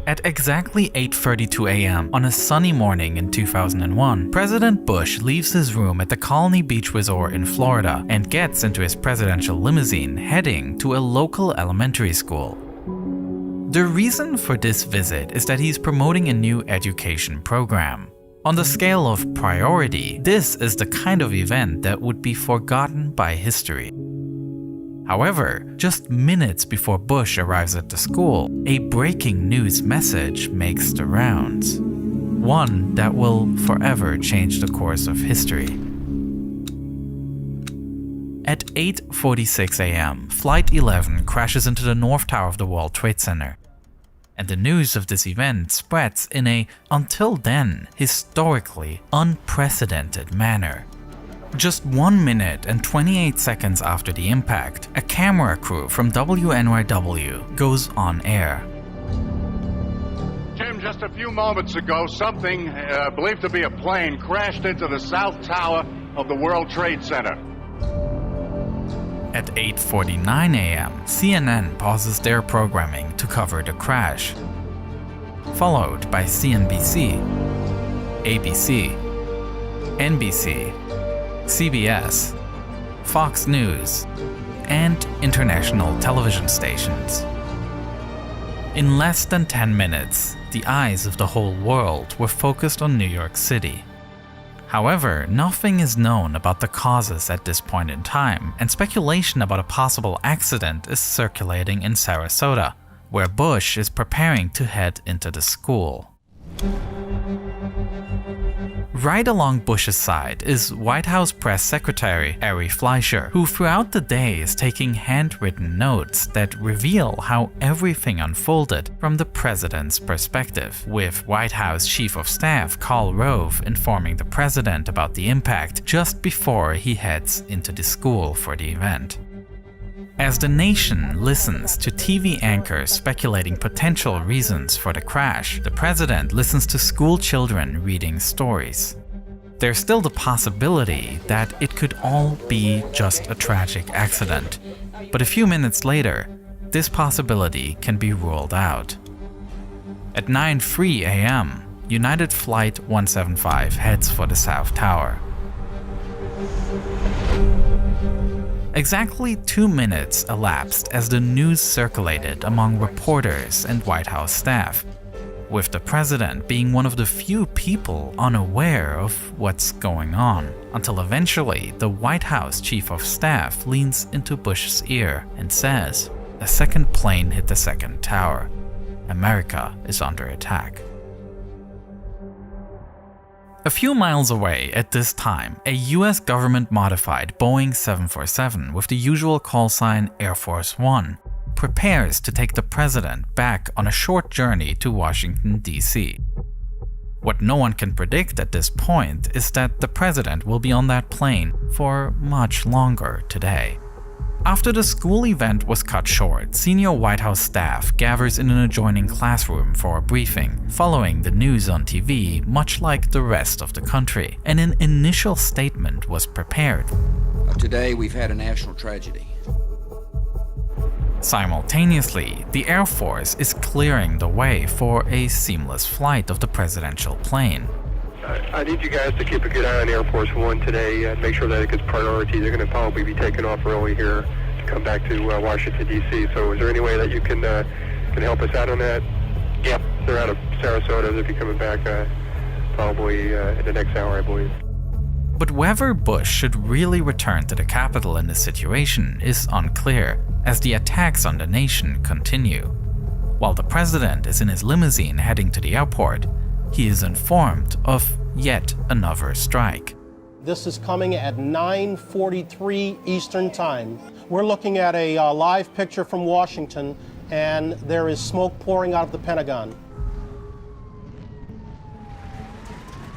At exactly 8:32 a.m. on a sunny morning in 2001, President Bush leaves his room at the Colony Beach Resort in Florida and gets into his presidential limousine heading to a local elementary school. The reason for this visit is that he's promoting a new education program. On the scale of priority, this is the kind of event that would be forgotten by history. However, just minutes before Bush arrives at the school, a breaking news message makes the rounds. One that will forever change the course of history. At 8:46 a.m., Flight 11 crashes into the North Tower of the World Trade Center. And the news of this event spreads in a, until then, historically unprecedented manner. Just 1 minute and 28 seconds after the impact, a camera crew from WNYW goes on air. Tim, just a few moments ago, something believed to be a plane crashed into the South Tower of the World Trade Center. At 8:49 a.m., CNN pauses their programming to cover the crash, followed by CNBC, ABC, NBC, CBS, Fox News, and international television stations. In less than 10 minutes, the eyes of the whole world were focused on New York City. However, nothing is known about the causes at this point in time, and speculation about a possible accident is circulating in Sarasota, where Bush is preparing to head into the school. Right along Bush's side is White House Press Secretary Ari Fleischer, who throughout the day is taking handwritten notes that reveal how everything unfolded from the president's perspective, with White House Chief of Staff Karl Rove informing the president about the impact just before he heads into the school for the event. As the nation listens to TV anchors speculating potential reasons for the crash, the president listens to school children reading stories. There's still the possibility that it could all be just a tragic accident, but a few minutes later, this possibility can be ruled out. At 9:03 a.m., United Flight 175 heads for the South Tower. Exactly 2 minutes elapsed as the news circulated among reporters and White House staff, with the president being one of the few people unaware of what's going on, until eventually the White House Chief of Staff leans into Bush's ear and says, "A second plane hit the second tower. America is under attack." A few miles away at this time, a US government-modified Boeing 747 with the usual call sign Air Force One prepares to take the president back on a short journey to Washington, D.C. What no one can predict at this point is that the president will be on that plane for much longer today. After the school event was cut short, senior White House staff gathers in an adjoining classroom for a briefing, following the news on TV much like the rest of the country, and an initial statement was prepared. Today we've had a national tragedy. Simultaneously, the Air Force is clearing the way for a seamless flight of the presidential plane. I need you guys to keep a good eye on Air Force One today and make sure that it gets priority. They're going to probably be taking off early here to come back to Washington, D.C. So is there any way that you can help us out on that? Yep. They're out of Sarasota. They'll be coming back probably in the next hour, I believe. But whether Bush should really return to the Capitol in this situation is unclear, as the attacks on the nation continue. While the president is in his limousine heading to the airport, he is informed of yet another strike. This is coming at 9:43 Eastern Time. We're looking at a live picture from Washington, and there is smoke pouring out of the Pentagon.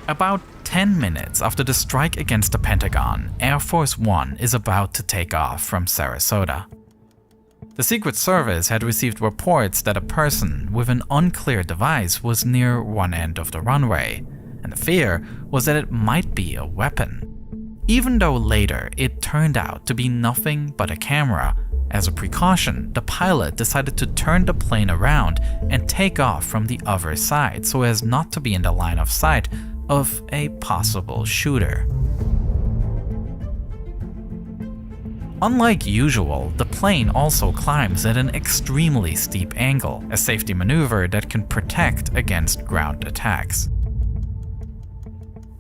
About 10 minutes after the strike against the Pentagon, Air Force One is about to take off from Sarasota. The Secret Service had received reports that a person with an unclear device was near one end of the runway, and the fear was that it might be a weapon. Even though later it turned out to be nothing but a camera, As a precaution, the pilot decided to turn the plane around and take off from the other side so as not to be in the line of sight of a possible shooter. Unlike usual, the plane also climbs at an extremely steep angle, a safety maneuver that can protect against ground attacks.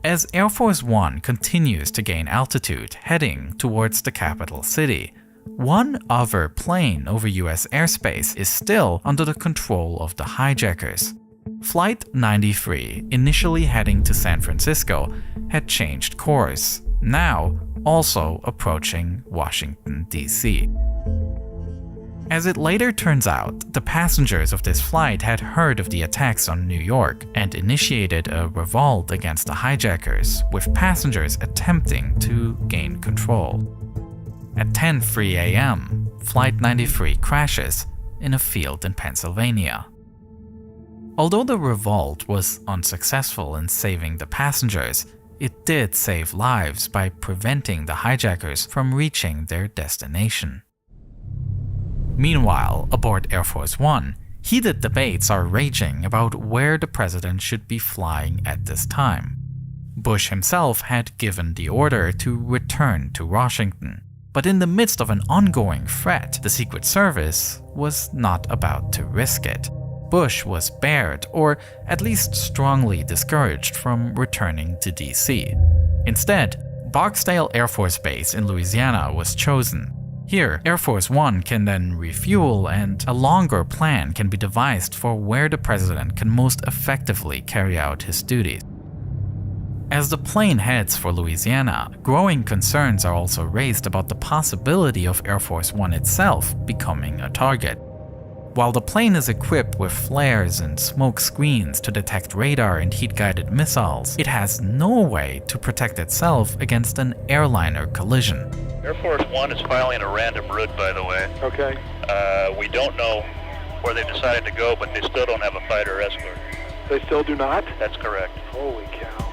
As Air Force One continues to gain altitude, heading towards the capital city, one other plane over US airspace is still under the control of the hijackers. Flight 93, initially heading to San Francisco, had changed course, now also approaching Washington, D.C. As it later turns out, the passengers of this flight had heard of the attacks on New York and initiated a revolt against the hijackers, with passengers attempting to gain control. At 10:03 a.m., Flight 93 crashes in a field in Pennsylvania. Although the revolt was unsuccessful in saving the passengers, it did save lives by preventing the hijackers from reaching their destination. Meanwhile, aboard Air Force One, heated debates are raging about where the president should be flying at this time. Bush himself had given the order to return to Washington, but in the midst of an ongoing threat, the Secret Service was not about to risk it. Bush was barred, or at least strongly discouraged from returning to DC. Instead, Barksdale Air Force Base in Louisiana was chosen. Here, Air Force One can then refuel and a longer plan can be devised for where the president can most effectively carry out his duties. As the plane heads for Louisiana, growing concerns are also raised about the possibility of Air Force One itself becoming a target. While the plane is equipped with flares and smoke screens to detect radar and heat-guided missiles, it has no way to protect itself against an airliner collision. Air Force One is filing a random route, by the way. Okay. We don't know where they decided to go, but they still don't have a fighter escort. They still do not? That's correct. Holy cow.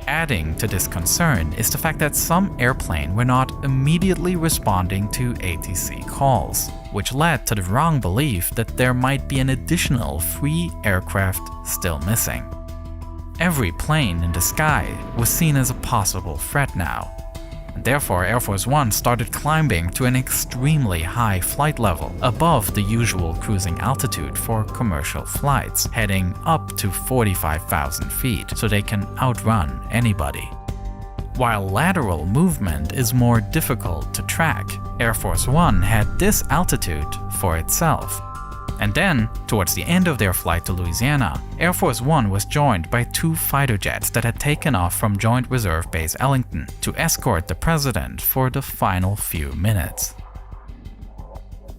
Adding to this concern is the fact that some airplanes were not immediately responding to ATC calls, which led to the wrong belief that there might be an additional 3 aircraft still missing. Every plane in the sky was seen as a possible threat now, and therefore Air Force One started climbing to an extremely high flight level, above the usual cruising altitude for commercial flights, heading up to 45,000 feet so they can outrun anybody. While lateral movement is more difficult to track, Air Force One had this altitude for itself. And then, towards the end of their flight to Louisiana, Air Force One was joined by 2 fighter jets that had taken off from Joint Reserve Base Ellington to escort the president for the final few minutes.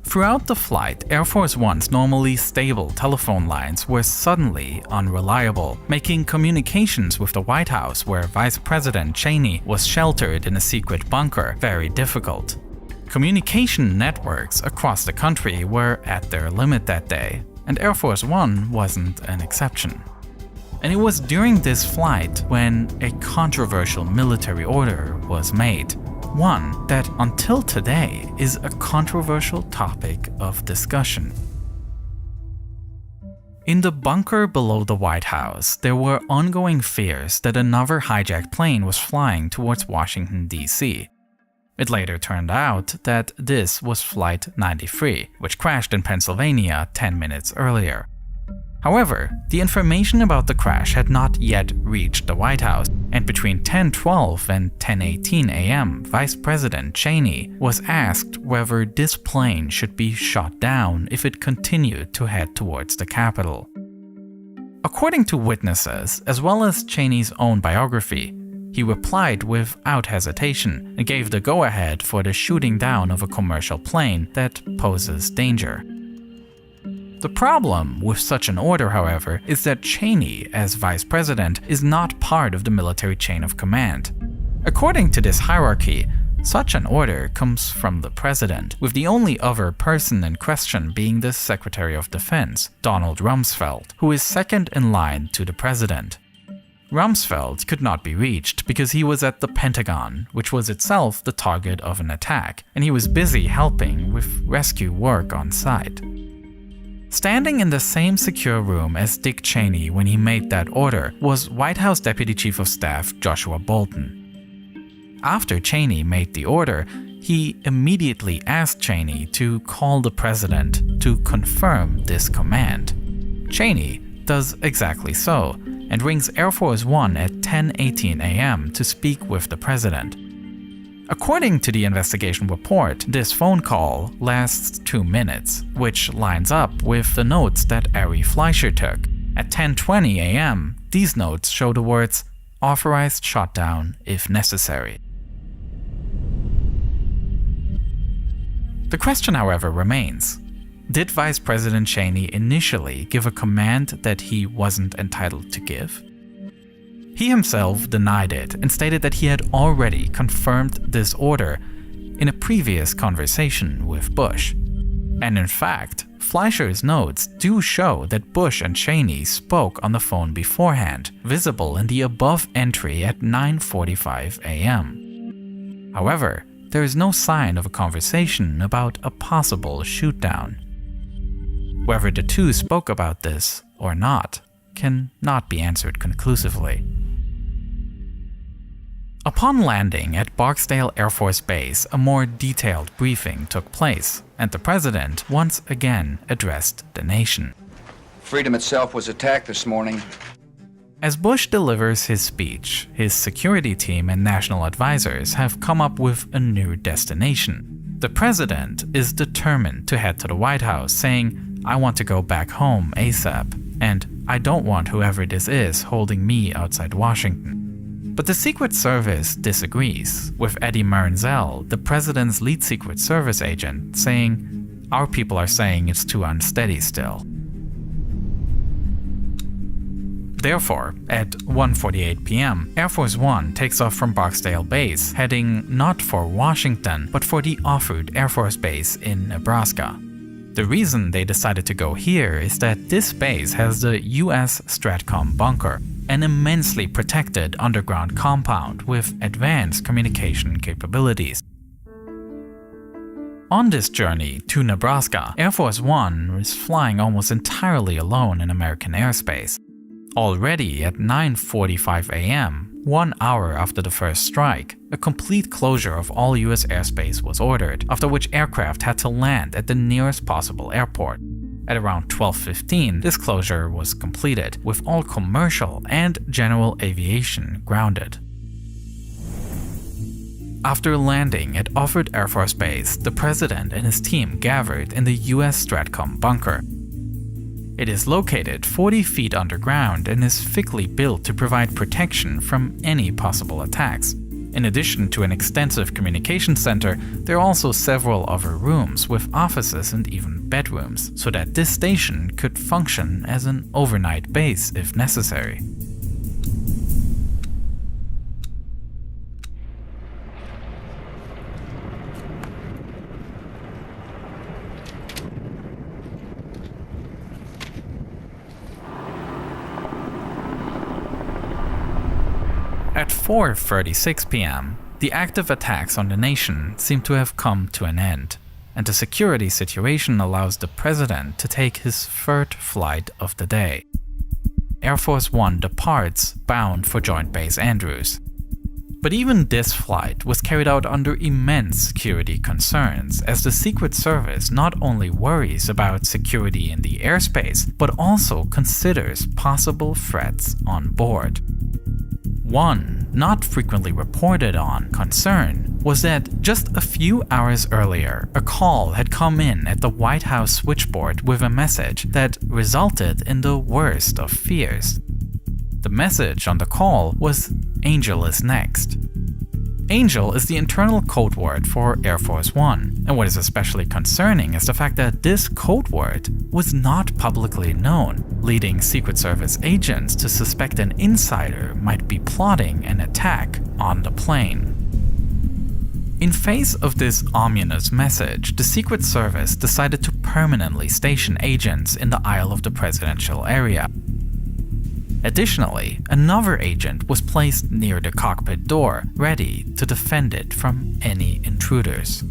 Throughout the flight, Air Force One's normally stable telephone lines were suddenly unreliable, making communications with the White House, where Vice President Cheney was sheltered in a secret bunker, very difficult. Communication networks across the country were at their limit that day, and Air Force One wasn't an exception. And it was during this flight when a controversial military order was made, one that until today is a controversial topic of discussion. In the bunker below the White House, there were ongoing fears that another hijacked plane was flying towards Washington, D.C. It later turned out that this was Flight 93, which crashed in Pennsylvania 10 minutes earlier. However, the information about the crash had not yet reached the White House, and between 10:12 and 10:18 a.m., Vice President Cheney was asked whether this plane should be shot down if it continued to head towards the Capitol. According to witnesses, as well as Cheney's own biography, he replied without hesitation and gave the go-ahead for the shooting down of a commercial plane that poses danger. The problem with such an order, however, is that Cheney, as vice president, is not part of the military chain of command. According to this hierarchy, such an order comes from the president, with the only other person in question being the Secretary of Defense, Donald Rumsfeld, who is second in line to the president. Rumsfeld could not be reached because he was at the Pentagon, which was itself the target of an attack, and he was busy helping with rescue work on site. Standing in the same secure room as Dick Cheney when he made that order was White House Deputy Chief of Staff Joshua Bolten. After Cheney made the order, he immediately asked Cheney to call the president to confirm this command. Cheney does exactly so, and rings Air Force One at 10:18 a.m. to speak with the president. According to the investigation report, this phone call lasts 2 minutes, which lines up with the notes that Ari Fleischer took. At 10:20 a.m., these notes show the words, "Authorized shutdown if necessary." The question, however, remains. Did Vice President Cheney initially give a command that he wasn't entitled to give? He himself denied it and stated that he had already confirmed this order in a previous conversation with Bush. And in fact, Fleischer's notes do show that Bush and Cheney spoke on the phone beforehand, visible in the above entry at 9:45 a.m. However, there is no sign of a conversation about a possible shootdown. Whether the two spoke about this or not can not be answered conclusively. Upon landing at Barksdale Air Force Base, a more detailed briefing took place, and the president once again addressed the nation. Freedom itself was attacked this morning. As Bush delivers his speech, his security team and national advisors have come up with a new destination. The president is determined to head to the White House, saying, "I want to go back home ASAP, and I don't want whoever this is holding me outside Washington." But the Secret Service disagrees, with Eddie Marinzel, the president's lead Secret Service agent, saying, "Our people are saying it's too unsteady still." Therefore, at 1:48 p.m., Air Force One takes off from Barksdale Base, heading not for Washington, but for the Offutt Air Force Base in Nebraska. The reason they decided to go here is that this base has the US Stratcom bunker, an immensely protected underground compound with advanced communication capabilities. On this journey to Nebraska, Air Force One is flying almost entirely alone in American airspace. Already at 9:45 a.m., 1 hour after the first strike, a complete closure of all US airspace was ordered, after which aircraft had to land at the nearest possible airport. At around 12:15, this closure was completed, with all commercial and general aviation grounded. After landing at Offutt Air Force Base, the president and his team gathered in the US Stratcom bunker. It is located 40 feet underground and is thickly built to provide protection from any possible attacks. In addition to an extensive communication center, there are also several other rooms with offices and even bedrooms, so that this station could function as an overnight base if necessary. At 4:36 p.m., the active attacks on the nation seem to have come to an end, and the security situation allows the president to take his third flight of the day. Air Force One departs, bound for Joint Base Andrews. But even this flight was carried out under immense security concerns, as the Secret Service not only worries about security in the airspace, but also considers possible threats on board. One, not frequently reported on, concern was that just a few hours earlier, a call had come in at the White House switchboard with a message that resulted in the worst of fears. The message on the call was "Angel is next." Angel is the internal code word for Air Force One, and what is especially concerning is the fact that this code word was not publicly known, leading Secret Service agents to suspect an insider might be plotting an attack on the plane. In face of this ominous message, the Secret Service decided to permanently station agents in the aisle of the presidential area. Additionally, another agent was placed near the cockpit door, ready to defend it from any intruders.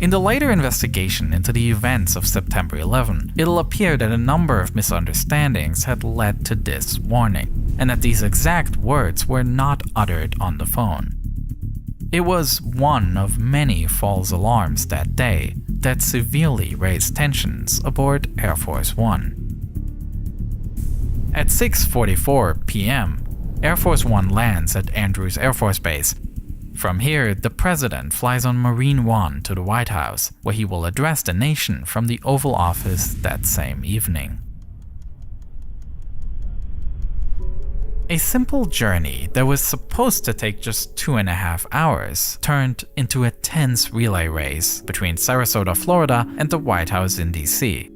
In the later investigation into the events of September 11, it'll appear that a number of misunderstandings had led to this warning, and that these exact words were not uttered on the phone. It was one of many false alarms that day that severely raised tensions aboard Air Force One. At 6:44 p.m., Air Force One lands at Andrews Air Force Base. From here, the president flies on Marine One to the White House, where he will address the nation from the Oval Office that same evening. A simple journey that was supposed to take just 2.5 hours turned into a tense relay race between Sarasota, Florida and the White House in DC.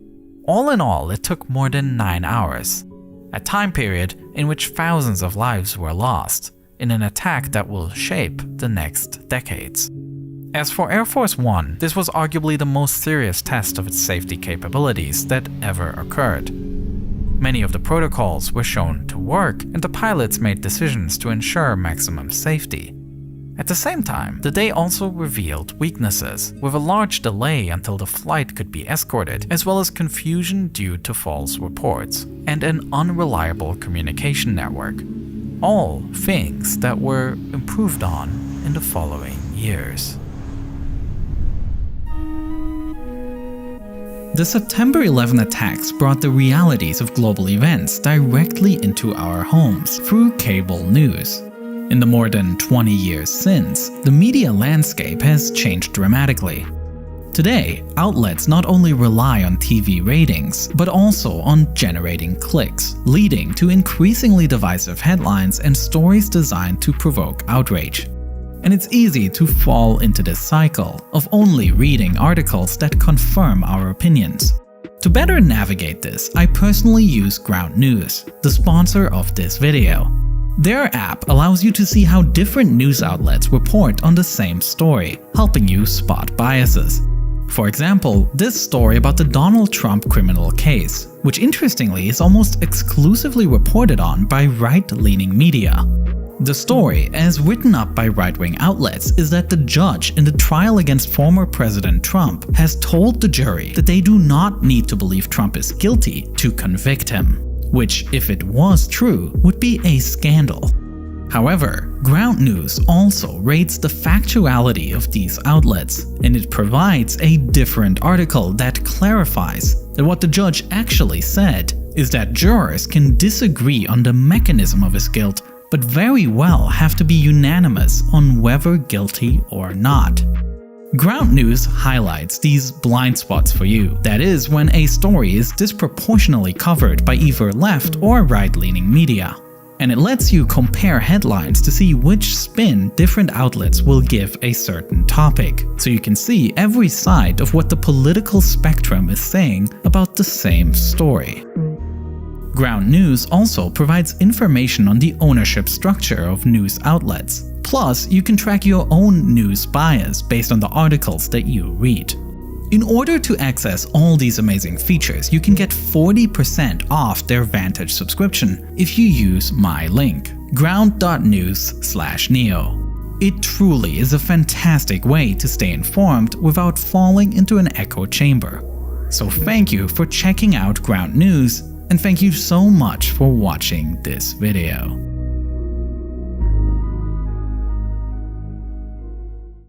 All in all, it took more than 9 hours, a time period in which thousands of lives were lost in an attack that will shape the next decades. As for Air Force One, this was arguably the most serious test of its safety capabilities that ever occurred. Many of the protocols were shown to work, and the pilots made decisions to ensure maximum safety. At the same time, the day also revealed weaknesses, with a large delay until the flight could be escorted, as well as confusion due to false reports, and an unreliable communication network. All things that were improved on in the following years. The September 11 attacks brought the realities of global events directly into our homes through cable news. In the more than 20 years since, the media landscape has changed dramatically. Today, outlets not only rely on TV ratings, but also on generating clicks, leading to increasingly divisive headlines and stories designed to provoke outrage. And it's easy to fall into this cycle of only reading articles that confirm our opinions. To better navigate this, I personally use Ground News, the sponsor of this video. Their app allows you to see how different news outlets report on the same story, helping you spot biases. For example, this story about the Donald Trump criminal case, which interestingly is almost exclusively reported on by right-leaning media. The story, as written up by right-wing outlets, is that the judge in the trial against former President Trump has told the jury that they do not need to believe Trump is guilty to convict him, which, if it was true, would be a scandal. However, Ground News also rates the factuality of these outlets, and it provides a different article that clarifies that what the judge actually said is that jurors can disagree on the mechanism of his guilt, but very well have to be unanimous on whether guilty or not. Ground News highlights these blind spots for you, that is, when a story is disproportionately covered by either left or right-leaning media. And it lets you compare headlines to see which spin different outlets will give a certain topic, so you can see every side of what the political spectrum is saying about the same story. Ground News also provides information on the ownership structure of news outlets. Plus, you can track your own news bias based on the articles that you read. In order to access all these amazing features, you can get 40% off their Vantage subscription if you use my link, ground.news/neo. It truly is a fantastic way to stay informed without falling into an echo chamber. So thank you for checking out Ground News, and thank you so much for watching this video.